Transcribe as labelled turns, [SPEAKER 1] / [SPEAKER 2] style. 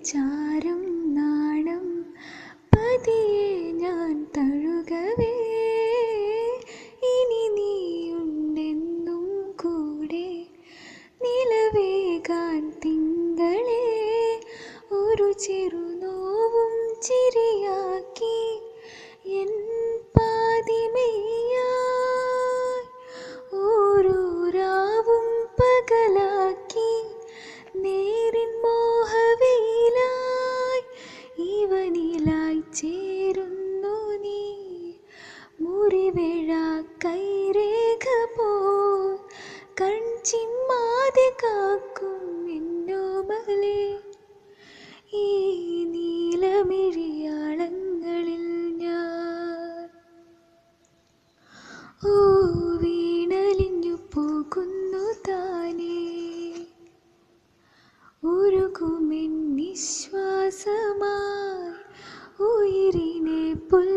[SPEAKER 1] ചാരം നാണം പതിയെ ഞാൻ തഴുകവേ, ഇനി നീയുണ്ടെന്നും കൂടെ നിലവേകാൻ തിങ്കളേ, ഒരു ചെറുനോവും ചിരിയാക്കി എൻ പാതിമയായി, ഓരോ രാവും പകലാക്കി നേരിൻ മോഹവെയിലായി ഇവനിലായി ചേരുന്നു നീ, മുറിവേഴ കൈരേഖ പോൽ കൺചിമ്മാതെ കാക്കും എന്നോമലേ, ഈ നീലമിഴിയാളങ്ങളിൽ ഞാൻ ഓ വീണലിഞ്ഞു പോകുന്നു താനേ, ഉരുകുമെൻ നിശ്വാസമായി ഉയിരിനെ പുൽ